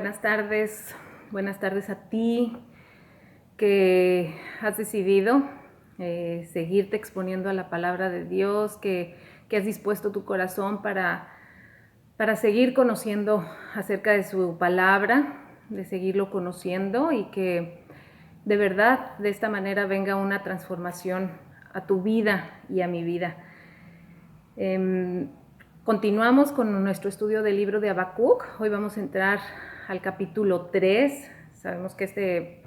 buenas tardes a ti que has decidido seguirte exponiendo a la palabra de Dios, que has dispuesto tu corazón para seguir conociendo acerca de su palabra, de seguirlo conociendo y que de verdad de esta manera venga una transformación a tu vida y a mi vida. Continuamos con nuestro estudio del libro de Habacuc. Hoy vamos a entrar al capítulo 3. Sabemos que este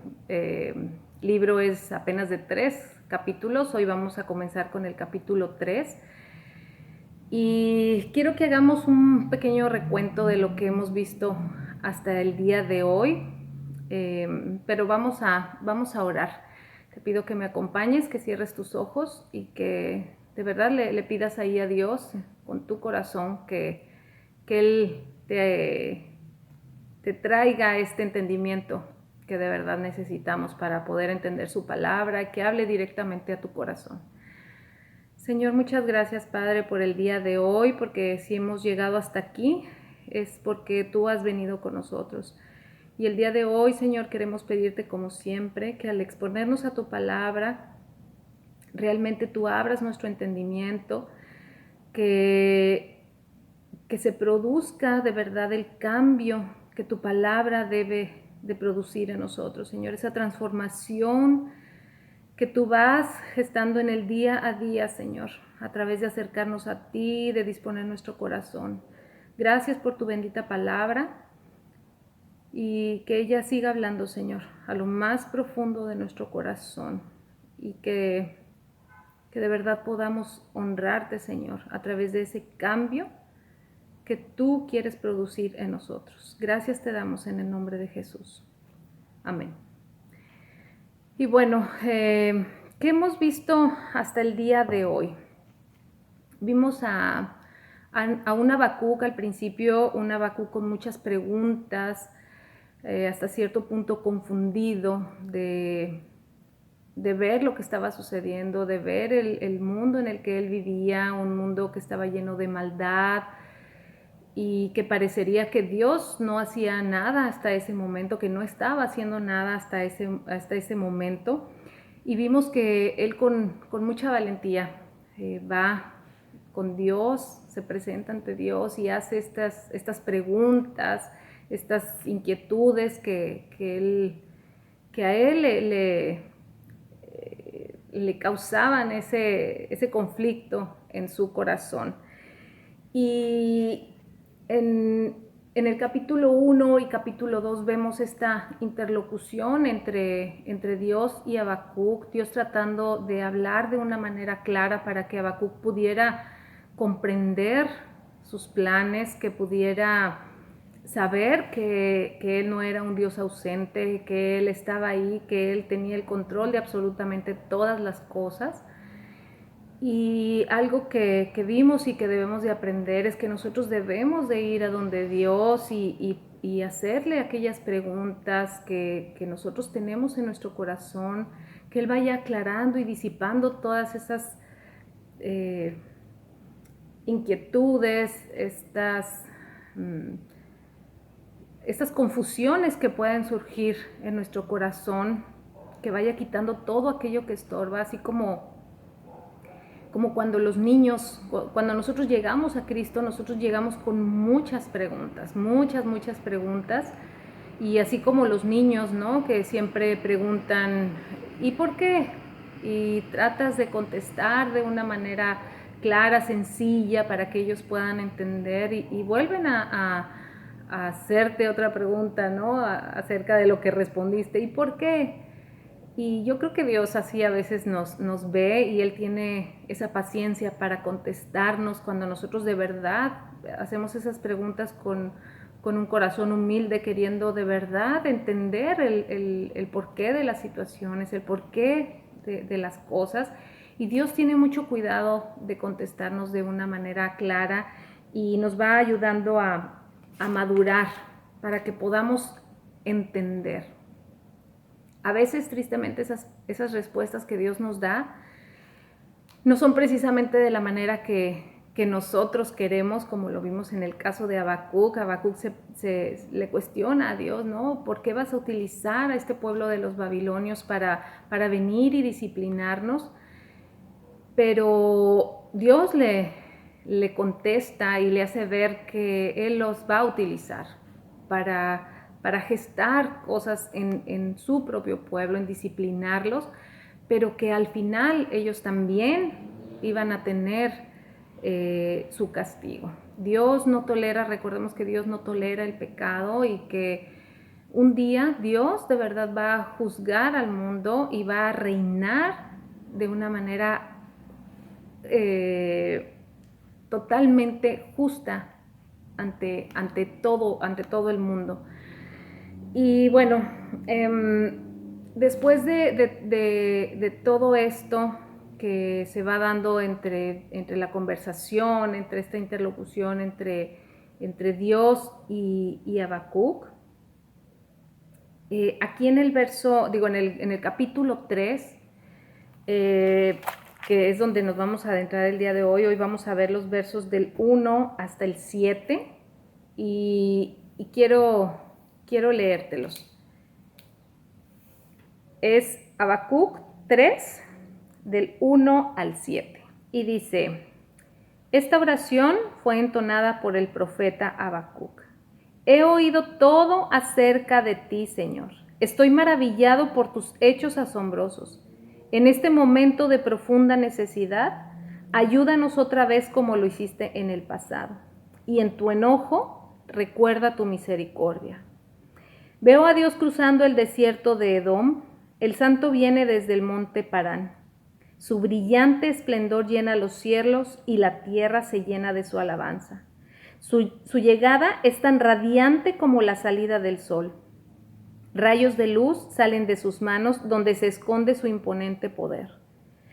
libro es apenas de 3 capítulos. Hoy vamos a comenzar con el capítulo 3. Y quiero que hagamos un pequeño recuento de lo que hemos visto hasta el día de hoy. Pero vamos a orar. Te pido que me acompañes, que cierres tus ojos y que de verdad le pidas ahí a Dios con tu corazón que Él te traiga este entendimiento que de verdad necesitamos para poder entender su palabra y que hable directamente a tu corazón. Señor, muchas gracias, Padre, por el día de hoy, porque si hemos llegado hasta aquí es porque tú has venido con nosotros. Y el día de hoy, Señor, queremos pedirte como siempre que al exponernos a tu palabra, realmente tú abras nuestro entendimiento, que se produzca de verdad el cambio que tu palabra debe de producir en nosotros, Señor, esa transformación que tú vas gestando en el día a día, Señor, a través de acercarnos a ti, de disponer nuestro corazón. Gracias por tu bendita palabra y que ella siga hablando, Señor, a lo más profundo de nuestro corazón y que de verdad podamos honrarte, Señor, a través de ese cambio que tú quieres producir en nosotros. Gracias te damos en el nombre de Jesús. Amén. Y bueno, ¿qué hemos visto hasta el día de hoy? Vimos a un Habacuc al principio, un Habacuc con muchas preguntas, hasta cierto punto confundido de ver lo que estaba sucediendo, de ver el mundo en el que él vivía, un mundo que estaba lleno de maldad y que parecería que Dios no hacía nada hasta ese momento, que no estaba haciendo nada hasta ese momento. Y vimos que él con mucha valentía va con Dios, se presenta ante Dios y hace estas preguntas, estas inquietudes que a él le causaban ese conflicto en su corazón. Y en el capítulo 1 y capítulo 2 vemos esta interlocución entre Dios y Habacuc, Dios tratando de hablar de una manera clara para que Habacuc pudiera comprender sus planes, que pudiera saber que Él no era un Dios ausente, que Él estaba ahí, que Él tenía el control de absolutamente todas las cosas. Y algo que vimos y que debemos de aprender es que nosotros debemos de ir a donde Dios y hacerle aquellas preguntas que nosotros tenemos en nuestro corazón, que Él vaya aclarando y disipando todas esas inquietudes, estas confusiones que pueden surgir en nuestro corazón, que vaya quitando todo aquello que estorba, así como cuando los niños, cuando nosotros llegamos a Cristo, nosotros llegamos con muchas preguntas, muchas preguntas, y así como los niños, ¿no? Que siempre preguntan, ¿y por qué? Y tratas de contestar de una manera clara, sencilla, para que ellos puedan entender y vuelven a hacerte otra pregunta, ¿no? Acerca de lo que respondiste, ¿y por qué? Y yo creo que Dios así a veces nos ve y Él tiene esa paciencia para contestarnos cuando nosotros de verdad hacemos esas preguntas con un corazón humilde, queriendo de verdad entender el porqué de las situaciones, el porqué de las cosas. Y Dios tiene mucho cuidado de contestarnos de una manera clara y nos va ayudando a madurar para que podamos entender. A veces, tristemente, esas respuestas que Dios nos da no son precisamente de la manera que que nosotros queremos, como lo vimos en el caso de Habacuc. Habacuc se le cuestiona a Dios, ¿no? ¿Por qué vas a utilizar a este pueblo de los babilonios para venir y disciplinarnos? Pero Dios le contesta y le hace ver que Él los va a utilizar para gestar cosas en su propio pueblo, en disciplinarlos, pero que al final ellos también iban a tener su castigo. Dios no tolera, recordemos que Dios no tolera el pecado y que un día Dios de verdad va a juzgar al mundo y va a reinar de una manera totalmente justa ante todo el mundo. Y bueno, después de todo esto que se va dando entre la conversación, entre esta interlocución entre Dios y Habacuc, aquí en el verso, digo, en el capítulo 3, que es donde nos vamos a adentrar el día de hoy. Hoy vamos a ver los versos del 1 hasta el 7 y quiero leértelos. Es Habacuc 3, del 1 al 7. Y dice: esta oración fue entonada por el profeta Habacuc. He oído todo acerca de ti, Señor. Estoy maravillado por tus hechos asombrosos. En este momento de profunda necesidad, ayúdanos otra vez como lo hiciste en el pasado. Y en tu enojo, recuerda tu misericordia. Veo a Dios cruzando el desierto de Edom. El santo viene desde el monte Parán. Su brillante esplendor llena los cielos y la tierra se llena de su alabanza. Su llegada es tan radiante como la salida del sol. Rayos de luz salen de sus manos donde se esconde su imponente poder.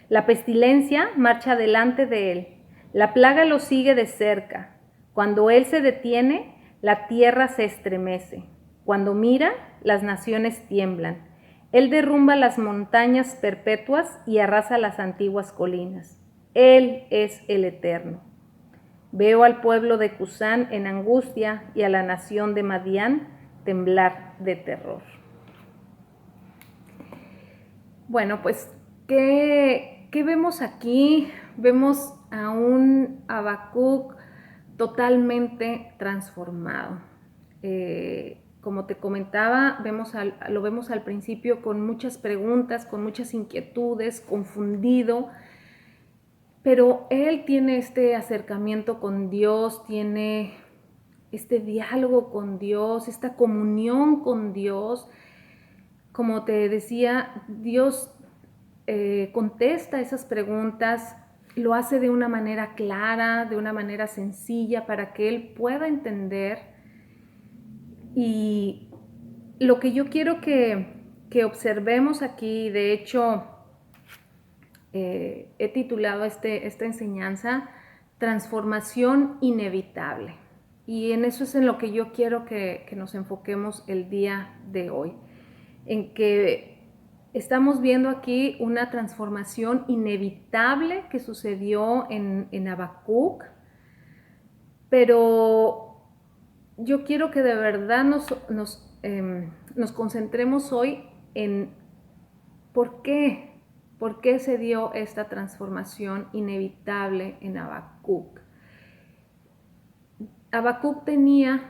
La pestilencia marcha delante de él. La plaga lo sigue de cerca. Cuando él se detiene, la tierra se estremece. Cuando mira, las naciones tiemblan. Él derrumba las montañas perpetuas y arrasa las antiguas colinas. Él es el Eterno. Veo al pueblo de Cusán en angustia y a la nación de Madián temblar de terror. Bueno, pues, ¿qué vemos aquí? Vemos a un Habacuc totalmente transformado. Como te comentaba, lo vemos al principio con muchas preguntas, con muchas inquietudes, confundido, pero él tiene este acercamiento con Dios, tiene este diálogo con Dios, esta comunión con Dios. Como te decía, Dios contesta esas preguntas, lo hace de una manera clara, de una manera sencilla, para que él pueda entender. Y lo que yo quiero que observemos aquí, de hecho, he titulado esta enseñanza Transformación Inevitable. Y en eso es en lo que yo quiero que nos enfoquemos el día de hoy, en que estamos viendo aquí una transformación inevitable que sucedió en Habacuc, pero yo quiero que de verdad nos concentremos hoy en por qué se dio esta transformación inevitable en Habacuc. Habacuc tenía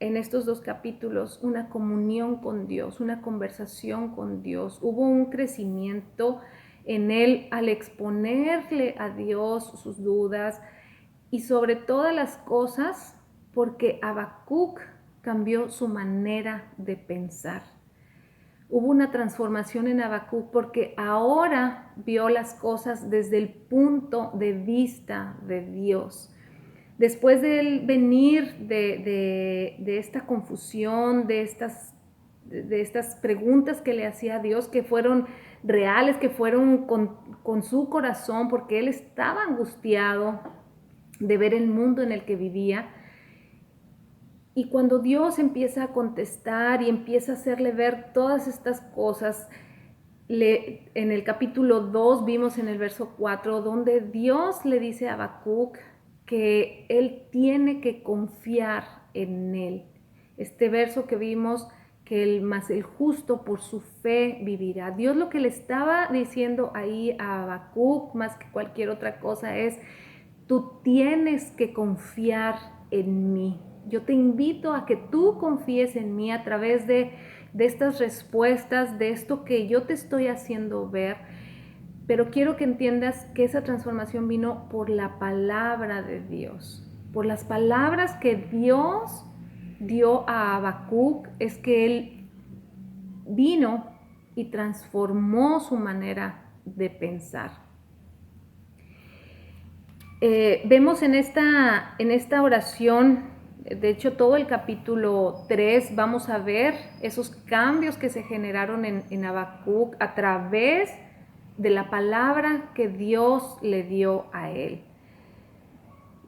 en estos dos capítulos una comunión con Dios, una conversación con Dios. Hubo un crecimiento en él al exponerle a Dios sus dudas y sobre todas las cosas porque Habacuc cambió su manera de pensar. Hubo una transformación en Habacuc porque ahora vio las cosas desde el punto de vista de Dios. Después de él venir de esta confusión, de estas preguntas que le hacía a Dios, que fueron reales, que fueron con su corazón, porque él estaba angustiado de ver el mundo en el que vivía. Y cuando Dios empieza a contestar y empieza a hacerle ver todas estas cosas, En el capítulo 2 vimos en el verso 4 donde Dios le dice a Habacuc que él tiene que confiar en él. Este verso que vimos, que el justo por su fe vivirá. Dios lo que le estaba diciendo ahí a Habacuc, más que cualquier otra cosa, es: tú tienes que confiar en mí. Yo te invito a que tú confíes en mí a través de estas respuestas, de esto que yo te estoy haciendo ver. Pero quiero que entiendas que esa transformación vino por la palabra de Dios. Por las palabras que Dios dio a Habacuc es que él vino y transformó su manera de pensar. Vemos en esta oración, de hecho todo el capítulo 3, vamos a ver esos cambios que se generaron en Habacuc a través de la palabra que Dios le dio a él.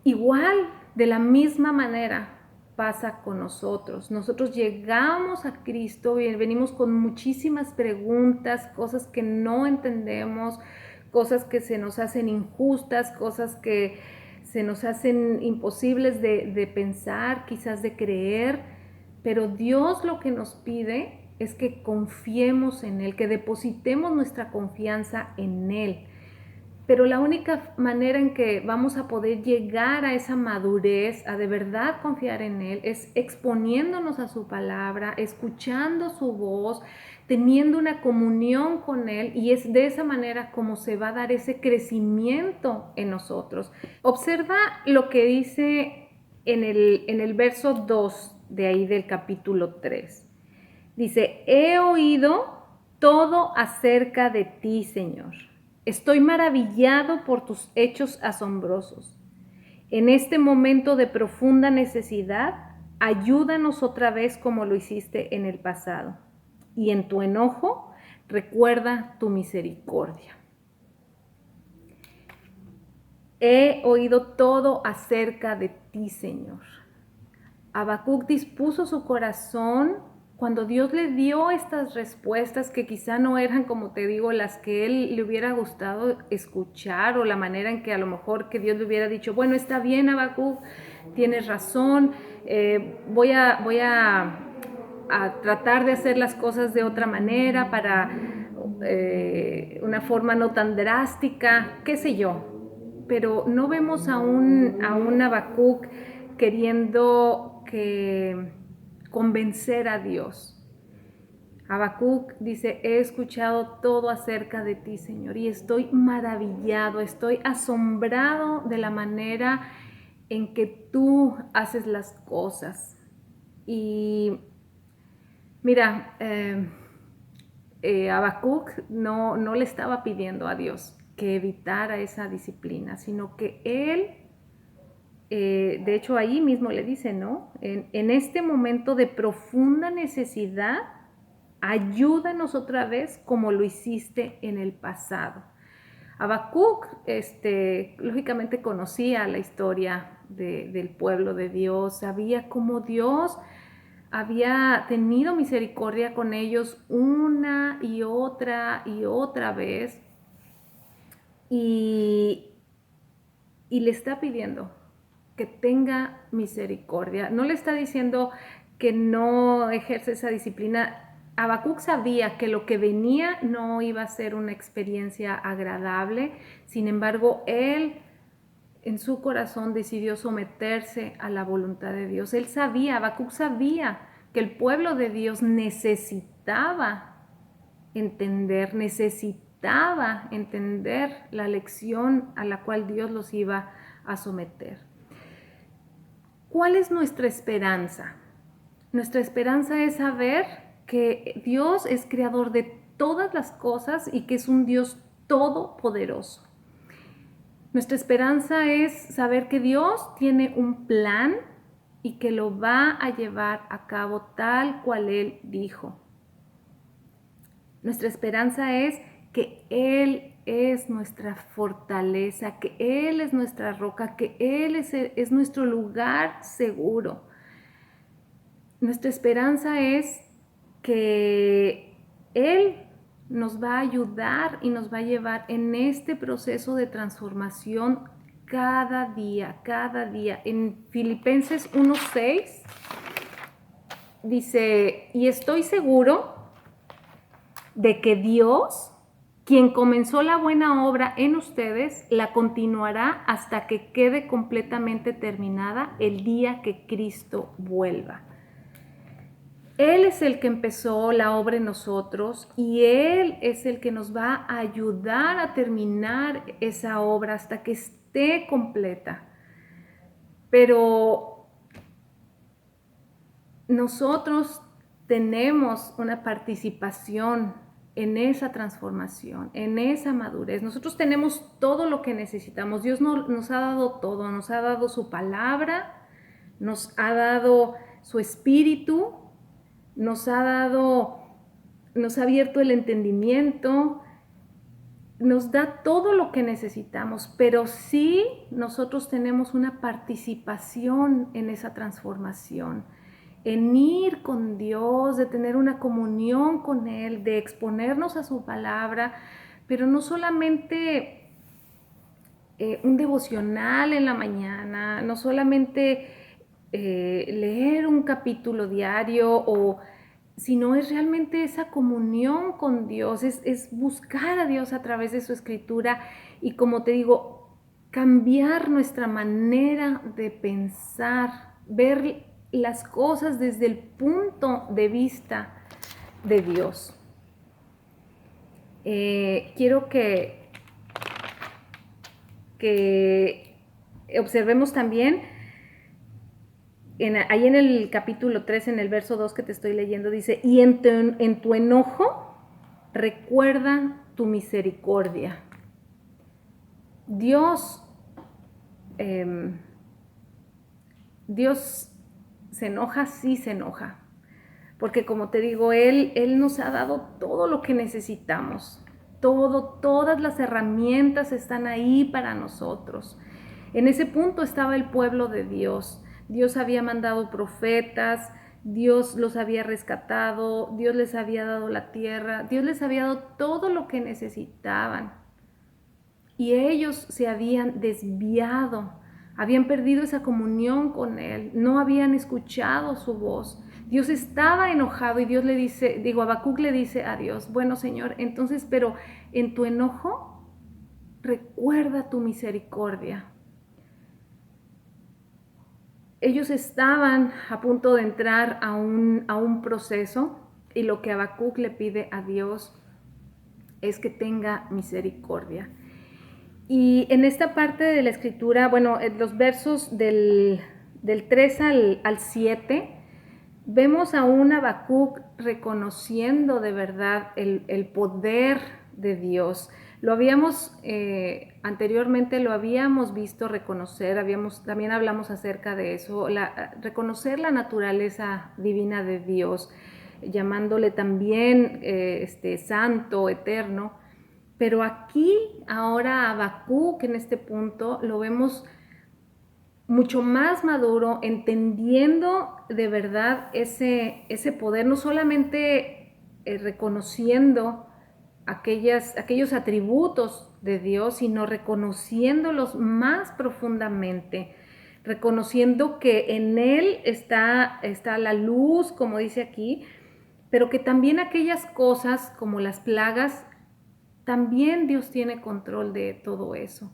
Igual, de la misma manera, pasa con nosotros. Nosotros llegamos a Cristo y venimos con muchísimas preguntas, cosas que no entendemos, cosas que se nos hacen injustas, cosas que se nos hacen imposibles de pensar, quizás de creer, pero Dios lo que nos pide es que confiemos en Él, que depositemos nuestra confianza en Él. Pero la única manera en que vamos a poder llegar a esa madurez, a de verdad confiar en Él, es exponiéndonos a su palabra, escuchando su voz, teniendo una comunión con Él, y es de esa manera como se va a dar ese crecimiento en nosotros. Observa lo que dice en el verso 2 de ahí del capítulo 3. Dice: he oído todo acerca de ti, Señor. Estoy maravillado por tus hechos asombrosos. En este momento de profunda necesidad, ayúdanos otra vez como lo hiciste en el pasado. Y en tu enojo, recuerda tu misericordia. He oído todo acerca de ti, Señor. Habacuc dispuso su corazón cuando Dios le dio estas respuestas que quizá no eran, como te digo, las que él le hubiera gustado escuchar, o la manera en que a lo mejor que Dios le hubiera dicho: bueno, está bien, Habacuc, tienes razón, voy a tratar de hacer las cosas de otra manera, para una forma no tan drástica, qué sé yo. Pero no vemos a un Habacuc queriendo convencer a Dios. Habacuc dice: he escuchado todo acerca de ti, Señor, y estoy maravillado, estoy asombrado de la manera en que tú haces las cosas. Y mira, Habacuc no le estaba pidiendo a Dios que evitara esa disciplina, sino que él, de hecho ahí mismo le dice, ¿no? En este momento de profunda necesidad, ayúdanos otra vez como lo hiciste en el pasado. Habacuc, lógicamente conocía la historia del pueblo de Dios, sabía cómo Dios había tenido misericordia con ellos una y otra vez, y le está pidiendo que tenga misericordia. No le está diciendo que no ejerce esa disciplina. Habacuc sabía que lo que venía no iba a ser una experiencia agradable. Sin embargo, él en su corazón decidió someterse a la voluntad de Dios. Él sabía, Habacuc sabía que el pueblo de Dios necesitaba entender la lección a la cual Dios los iba a someter. ¿Cuál es nuestra esperanza? Nuestra esperanza es saber que Dios es creador de todas las cosas y que es un Dios todopoderoso. Nuestra esperanza es saber que Dios tiene un plan y que lo va a llevar a cabo tal cual Él dijo. Nuestra esperanza es que Él es nuestra fortaleza, que Él es nuestra roca, que Él es nuestro lugar seguro. Nuestra esperanza es que Él nos va a ayudar y nos va a llevar en este proceso de transformación cada día, cada día. En Filipenses 1:6 dice, y estoy seguro de que Dios, quien comenzó la buena obra en ustedes, la continuará hasta que quede completamente terminada el día que Cristo vuelva. Él es el que empezó la obra en nosotros y Él es el que nos va a ayudar a terminar esa obra hasta que esté completa. Pero nosotros tenemos una participación en esa transformación, en esa madurez. Nosotros tenemos todo lo que necesitamos. Dios nos ha dado todo, nos ha dado su palabra, nos ha dado su espíritu, nos ha abierto el entendimiento, nos da todo lo que necesitamos, pero sí nosotros tenemos una participación en esa transformación, en ir con Dios, de tener una comunión con Él, de exponernos a su palabra, pero no solamente un devocional en la mañana, no solamente leer un capítulo diario, sino es realmente esa comunión con Dios, es buscar a Dios a través de su escritura y, como te digo, cambiar nuestra manera de pensar, ver las cosas desde el punto de vista de Dios. Quiero que observemos también, ahí en el capítulo 3, en el verso 2 que te estoy leyendo, dice, y en tu enojo recuerda tu misericordia. Dios se enoja, sí se enoja, porque como te digo, Él nos ha dado todo lo que necesitamos, todas las herramientas están ahí para nosotros. En ese punto estaba el pueblo de Dios. Dios había mandado profetas, Dios los había rescatado, Dios les había dado la tierra, Dios les había dado todo lo que necesitaban. Y ellos se habían desviado, habían perdido esa comunión con Él, no habían escuchado su voz. Dios estaba enojado y Dios le dice, Habacuc le dice a Dios, bueno, Señor, entonces, pero en tu enojo recuerda tu misericordia. Ellos estaban a punto de entrar a un proceso y lo que Habacuc le pide a Dios es que tenga misericordia. Y en esta parte de la escritura, bueno, en los versos del 3 al 7, vemos a un Habacuc reconociendo de verdad el poder de Dios. Lo habíamos, anteriormente lo habíamos visto reconocer, también hablamos acerca de eso, reconocer la naturaleza divina de Dios, llamándole también santo, eterno. Pero aquí, ahora Habacuc, en este punto, lo vemos mucho más maduro, entendiendo de verdad ese poder, no solamente reconociendo aquellos atributos de Dios, sino reconociéndolos más profundamente, reconociendo que en Él está la luz, como dice aquí, pero que también aquellas cosas como las plagas, también Dios tiene control de todo eso.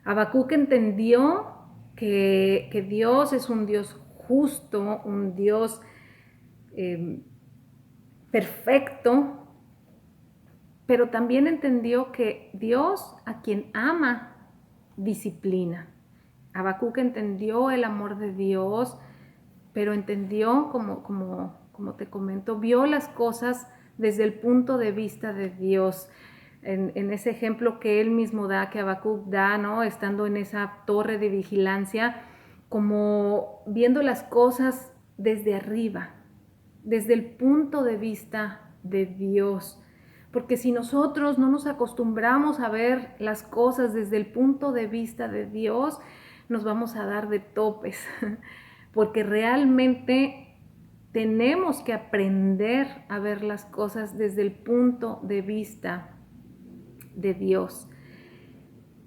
Habacuc entendió que Dios es un Dios justo, un Dios perfecto, pero también entendió que Dios, a quien ama, disciplina. Habacuc entendió el amor de Dios, pero entendió, como te comento, vio las cosas desde el punto de vista de Dios. En ese ejemplo que él mismo da, que Habacuc da, ¿no? Estando en esa torre de vigilancia, como viendo las cosas desde arriba, desde el punto de vista de Dios. Porque si nosotros no nos acostumbramos a ver las cosas desde el punto de vista de Dios, nos vamos a dar de topes, porque realmente tenemos que aprender a ver las cosas desde el punto de vista de Dios.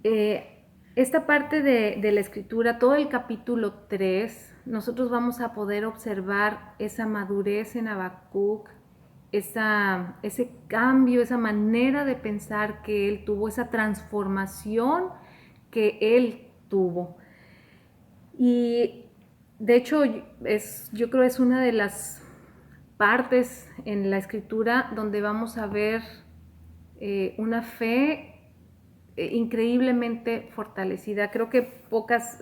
Esta parte de la escritura, todo el capítulo 3, nosotros vamos a poder observar esa madurez en Habacuc, ese cambio, esa manera de pensar que él tuvo, esa transformación que él tuvo. Y de hecho, yo creo que es una de las partes en la escritura donde vamos a ver una fe increíblemente fortalecida. Creo que pocas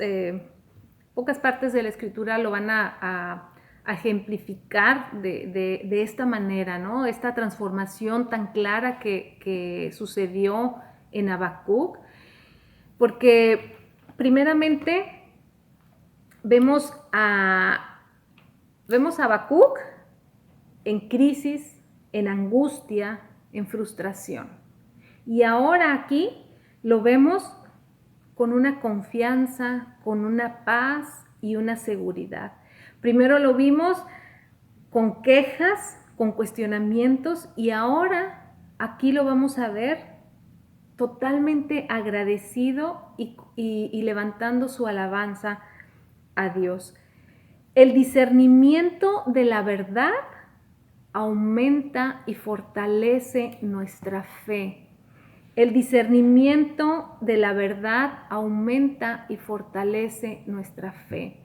partes de la escritura lo van a ejemplificar de esta manera, ¿no? Esta transformación tan clara que sucedió en Habacuc, porque primeramente vemos a Habacuc en crisis, en angustia, en frustración. Y ahora aquí lo vemos con una confianza, con una paz y una seguridad. Primero lo vimos con quejas, con cuestionamientos, y ahora aquí lo vamos a ver totalmente agradecido y levantando su alabanza a Dios. El discernimiento de la verdad aumenta y fortalece nuestra fe. El discernimiento de la verdad aumenta y fortalece nuestra fe.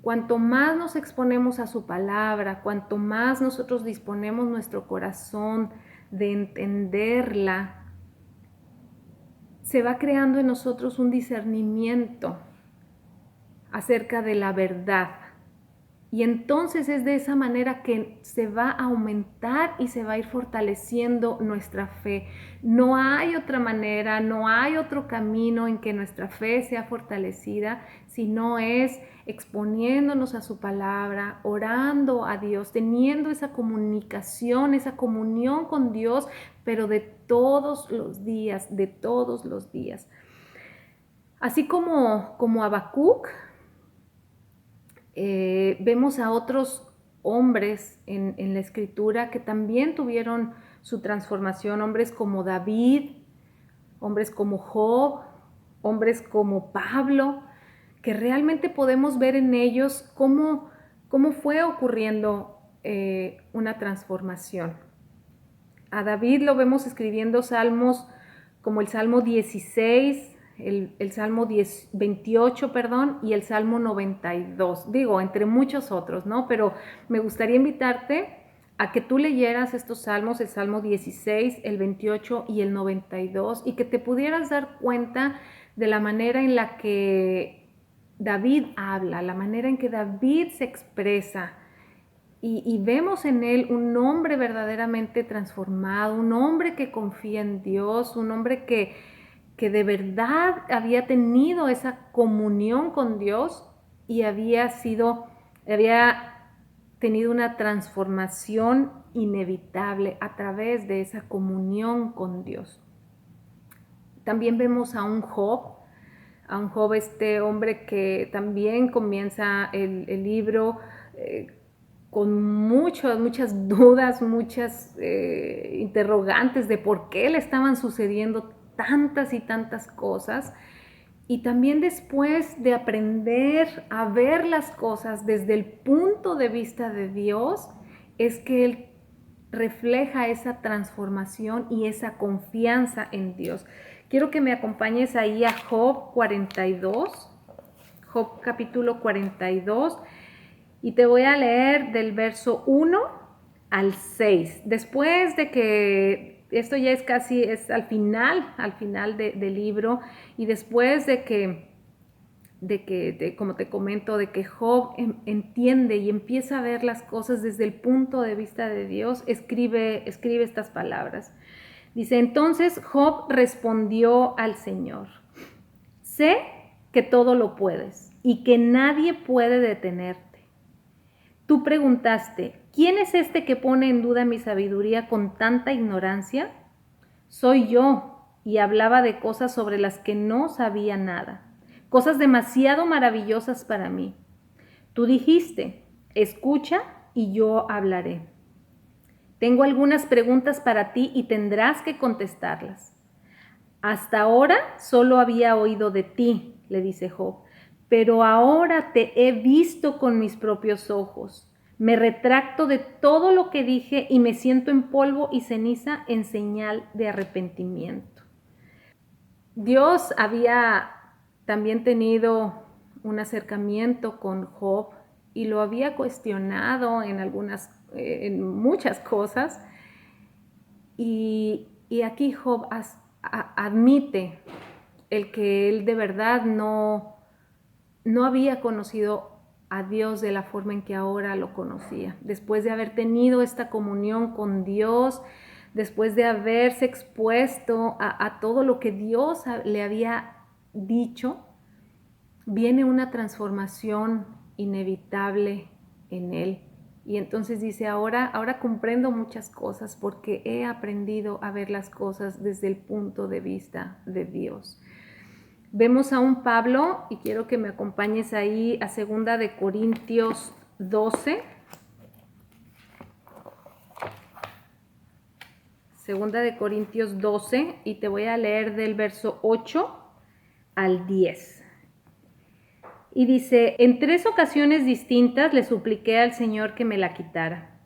Cuanto más nos exponemos a su palabra, cuanto más nosotros disponemos nuestro corazón de entenderla, se va creando en nosotros un discernimiento acerca de la verdad. Y entonces es de esa manera que se va a aumentar y se va a ir fortaleciendo nuestra fe. No hay otra manera, no hay otro camino en que nuestra fe sea fortalecida, sino es exponiéndonos a su palabra, orando a Dios, teniendo esa comunicación, esa comunión con Dios, pero de todos los días, de todos los días. Así como Habacuc, vemos a otros hombres en la escritura que también tuvieron su transformación, hombres como David, hombres como Job, hombres como Pablo, que realmente podemos ver en ellos cómo fue ocurriendo una transformación. A David lo vemos escribiendo salmos como el Salmo 16, el Salmo 28, y el Salmo 92, digo, entre muchos otros, ¿no? Pero me gustaría invitarte a que tú leyeras estos salmos, el Salmo 16, el 28 y el 92, y que te pudieras dar cuenta de la manera en la que David habla, la manera en que David se expresa, y vemos en él un hombre verdaderamente transformado, un hombre que confía en Dios, un hombre que de verdad había tenido esa comunión con Dios y había tenido una transformación inevitable a través de esa comunión con Dios. También vemos a un Job, este hombre que también comienza el libro con muchas dudas, muchas interrogantes de por qué le estaban sucediendo tantas y tantas cosas. Y también después de aprender a ver las cosas desde el punto de vista de Dios, es que él refleja esa transformación y esa confianza en Dios. Quiero que me acompañes ahí a Job 42, Job capítulo 42, y te voy a leer del verso 1 al 6. Después de que, esto ya es al final del libro, y después de que, como te comento, de que Job entiende y empieza a ver las cosas desde el punto de vista de Dios, escribe estas palabras. Dice, entonces Job respondió al Señor, sé que todo lo puedes y que nadie puede detenerte. Tú preguntaste, ¿quién es este que pone en duda mi sabiduría con tanta ignorancia? Soy yo, y hablaba de cosas sobre las que no sabía nada, cosas demasiado maravillosas para mí. Tú dijiste, escucha y yo hablaré. Tengo algunas preguntas para ti y tendrás que contestarlas. Hasta ahora solo había oído de ti, le dice Job, pero ahora te he visto con mis propios ojos. Me retracto de todo lo que dije y me siento en polvo y ceniza en señal de arrepentimiento. Dios había también tenido un acercamiento con Job y lo había cuestionado en muchas cosas. Y aquí Job admite el que él de verdad no había conocido a Dios de la forma en que ahora lo conocía. Después de haber tenido esta comunión con Dios, después de haberse expuesto a todo lo que Dios le había dicho, viene una transformación inevitable en él. Y entonces dice, ahora comprendo muchas cosas porque he aprendido a ver las cosas desde el punto de vista de Dios. Vemos a un Pablo, y quiero que me acompañes ahí a 2 de Corintios 12. 2 de Corintios 12, y te voy a leer del verso 8 al 10. Y dice, en 3 ocasiones distintas le supliqué al Señor que me la quitara.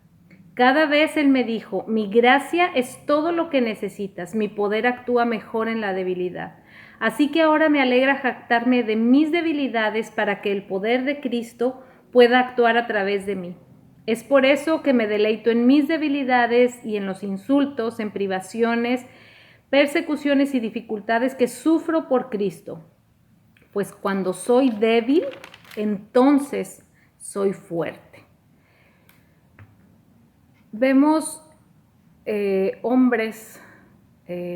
Cada vez Él me dijo, mi gracia es todo lo que necesitas, mi poder actúa mejor en la debilidad. Así que ahora me alegra jactarme de mis debilidades para que el poder de Cristo pueda actuar a través de mí. Es por eso que me deleito en mis debilidades y en los insultos, en privaciones, persecuciones y dificultades que sufro por Cristo. Pues cuando soy débil, entonces soy fuerte. Vemos hombres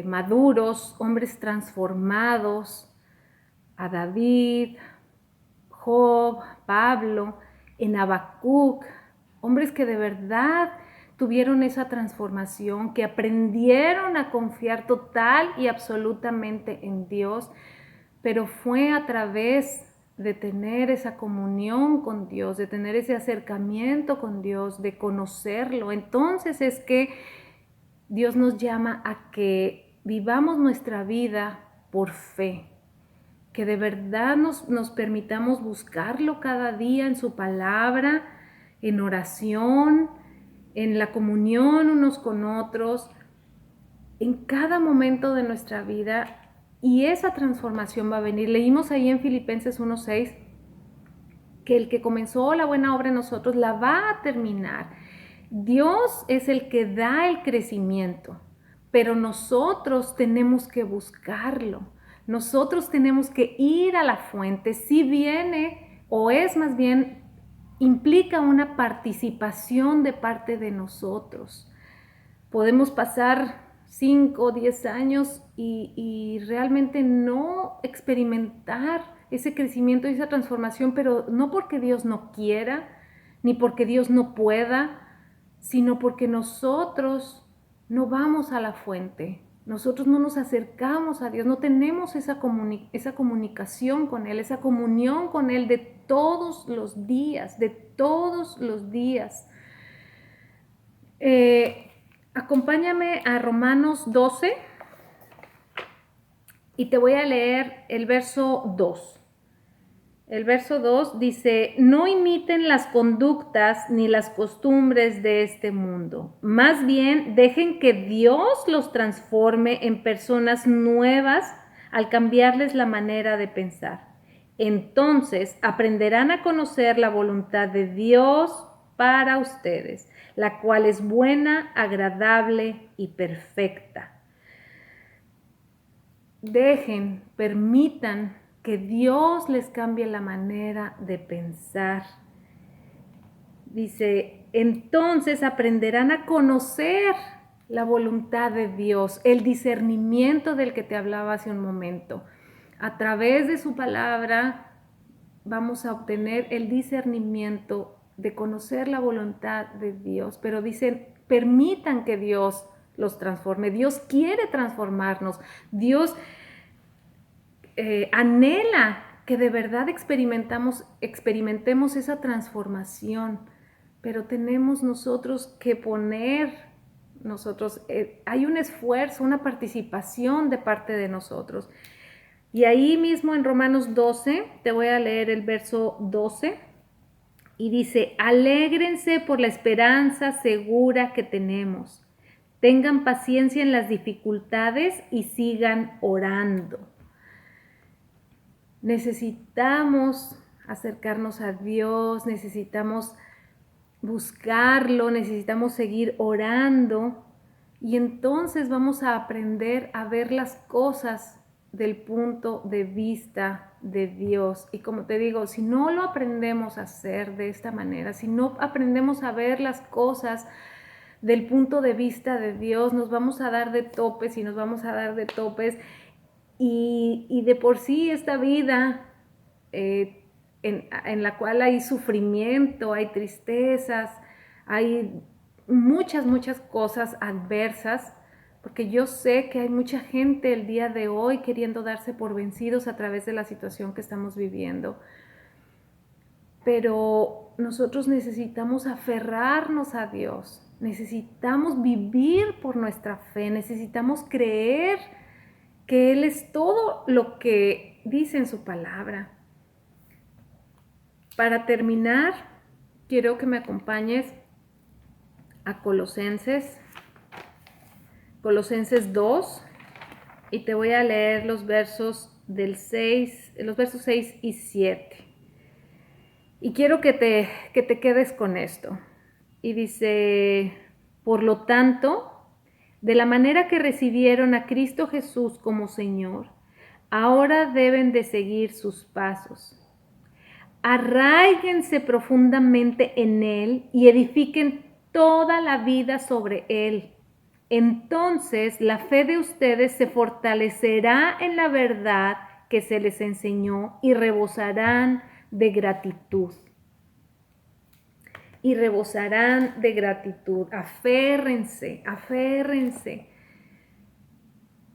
maduros, hombres transformados, a David, Job, Pablo, en Habacuc, hombres que de verdad tuvieron esa transformación, que aprendieron a confiar total y absolutamente en Dios, pero fue a través de tener esa comunión con Dios, de tener ese acercamiento con Dios, de conocerlo. Entonces es que Dios nos llama a que vivamos nuestra vida por fe, que de verdad nos permitamos buscarlo cada día en su palabra, en oración, en la comunión unos con otros, en cada momento de nuestra vida, y esa transformación va a venir. Leímos ahí en Filipenses 1:6 que el que comenzó la buena obra en nosotros la va a terminar. Dios es el que da el crecimiento, pero nosotros tenemos que buscarlo. Nosotros tenemos que ir a la fuente. Si viene, o es más bien, implica una participación de parte de nosotros. Podemos pasar 5 o 10 años y realmente no experimentar ese crecimiento y esa transformación, pero no porque Dios no quiera, ni porque Dios no pueda, sino porque nosotros no vamos a la fuente, nosotros no nos acercamos a Dios, no tenemos esa comunicación con Él, esa comunión con Él de todos los días, de todos los días. Acompáñame a Romanos 12 y te voy a leer el verso 2. El verso 2 dice, no imiten las conductas ni las costumbres de este mundo. Más bien, dejen que Dios los transforme en personas nuevas al cambiarles la manera de pensar. Entonces, aprenderán a conocer la voluntad de Dios para ustedes, la cual es buena, agradable y perfecta. Permitan que Dios les cambie la manera de pensar. Dice, entonces aprenderán a conocer la voluntad de Dios, el discernimiento del que te hablaba hace un momento. A través de su palabra vamos a obtener el discernimiento de conocer la voluntad de Dios. Pero dicen, permitan que Dios los transforme. Dios quiere transformarnos. Dios anhela que de verdad experimentemos esa transformación, pero tenemos nosotros que poner, hay un esfuerzo, una participación de parte de nosotros. Y ahí mismo en Romanos 12, te voy a leer el verso 12, y dice: alégrense por la esperanza segura que tenemos. Tengan paciencia en las dificultades y sigan orando. Necesitamos acercarnos a Dios, necesitamos buscarlo, necesitamos seguir orando, y entonces vamos a aprender a ver las cosas del punto de vista de Dios. Y como te digo, si no lo aprendemos a hacer de esta manera, si no aprendemos a ver las cosas del punto de vista de Dios, nos vamos a dar de topes y nos vamos a dar de topes, y de por sí esta vida en la cual hay sufrimiento, hay tristezas, hay muchas cosas adversas, porque yo sé que hay mucha gente el día de hoy queriendo darse por vencidos a través de la situación que estamos viviendo. Pero nosotros necesitamos aferrarnos a Dios, necesitamos vivir por nuestra fe, necesitamos creer que Él es todo lo que dice en su palabra. Para terminar, quiero que me acompañes a Colosenses 2, y te voy a leer los versos 6 y 7. Y quiero que te quedes con esto. Y dice: por lo tanto, de la manera que recibieron a Cristo Jesús como Señor, ahora deben de seguir sus pasos. Arráiguense profundamente en Él y edifiquen toda la vida sobre Él. Entonces la fe de ustedes se fortalecerá en la verdad que se les enseñó y rebosarán de gratitud. Y rebosarán de gratitud. Aférrense, aférrense.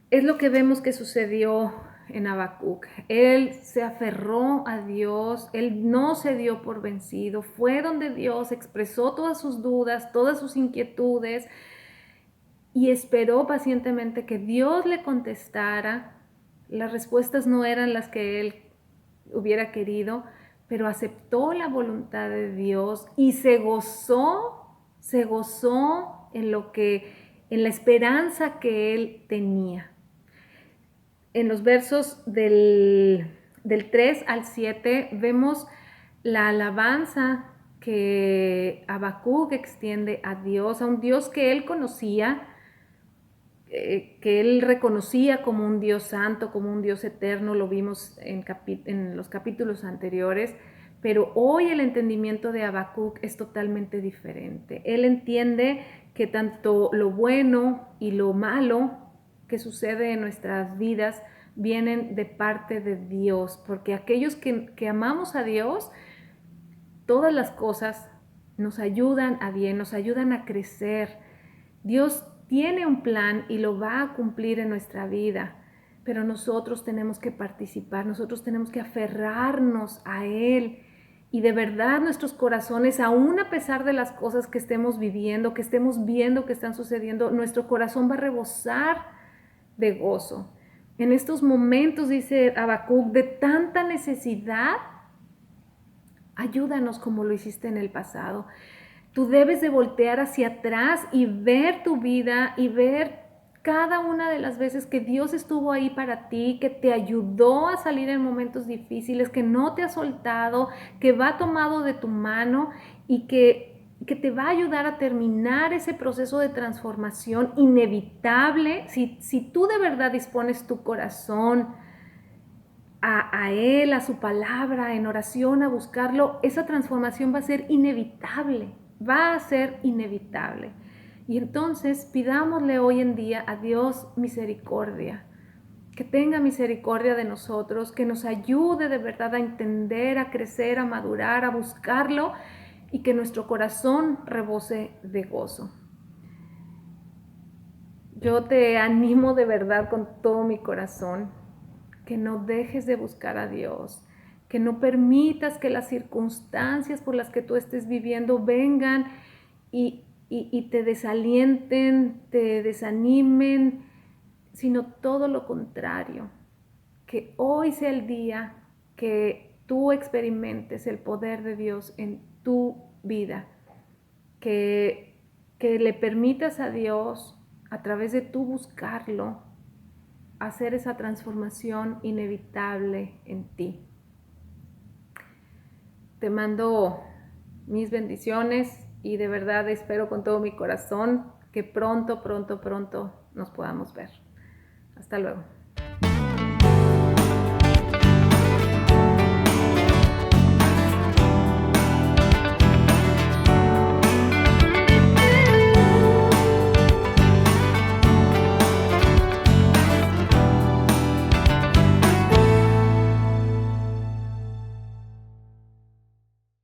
Es lo que vemos que sucedió en Habacuc. Él se aferró a Dios, él no se dio por vencido, fue donde Dios expresó todas sus dudas, todas sus inquietudes, y esperó pacientemente que Dios le contestara. Las respuestas no eran las que él hubiera querido, pero aceptó la voluntad de Dios y se gozó en la esperanza que él tenía. En los versos del 3 al 7 vemos la alabanza que Habacuc extiende a Dios, a un Dios que él conocía, que él reconocía como un Dios santo, como un Dios eterno. Lo vimos en los capítulos anteriores, pero hoy el entendimiento de Habacuc es totalmente diferente. Él entiende que tanto lo bueno y lo malo que sucede en nuestras vidas vienen de parte de Dios, porque aquellos que amamos a Dios, todas las cosas nos ayudan a bien, nos ayudan a crecer. Dios tiene un plan y lo va a cumplir en nuestra vida, pero nosotros tenemos que participar, nosotros tenemos que aferrarnos a Él. Y de verdad nuestros corazones, aún a pesar de las cosas que estemos viviendo, que estemos viendo que están sucediendo, nuestro corazón va a rebosar de gozo. En estos momentos, dice Habacuc, de tanta necesidad, ayúdanos como lo hiciste en el pasado. Tú debes de voltear hacia atrás y ver tu vida y ver cada una de las veces que Dios estuvo ahí para ti, que te ayudó a salir en momentos difíciles, que no te ha soltado, que va tomado de tu mano y que te va a ayudar a terminar ese proceso de transformación inevitable. Si tú de verdad dispones tu corazón a Él, a su palabra, en oración, a buscarlo, esa transformación va a ser inevitable, va a ser inevitable. Y entonces pidámosle hoy en día a Dios misericordia, que tenga misericordia de nosotros, que nos ayude de verdad a entender, a crecer, a madurar, a buscarlo, y que nuestro corazón rebose de gozo. Yo te animo de verdad con todo mi corazón que no dejes de buscar a Dios, que no permitas que las circunstancias por las que tú estés viviendo vengan y te desalienten, te desanimen, sino todo lo contrario. Que hoy sea el día que tú experimentes el poder de Dios en tu vida, que le permitas a Dios, a través de tú buscarlo, hacer esa transformación inevitable en ti. Te mando mis bendiciones y de verdad espero con todo mi corazón que pronto nos podamos ver. Hasta luego.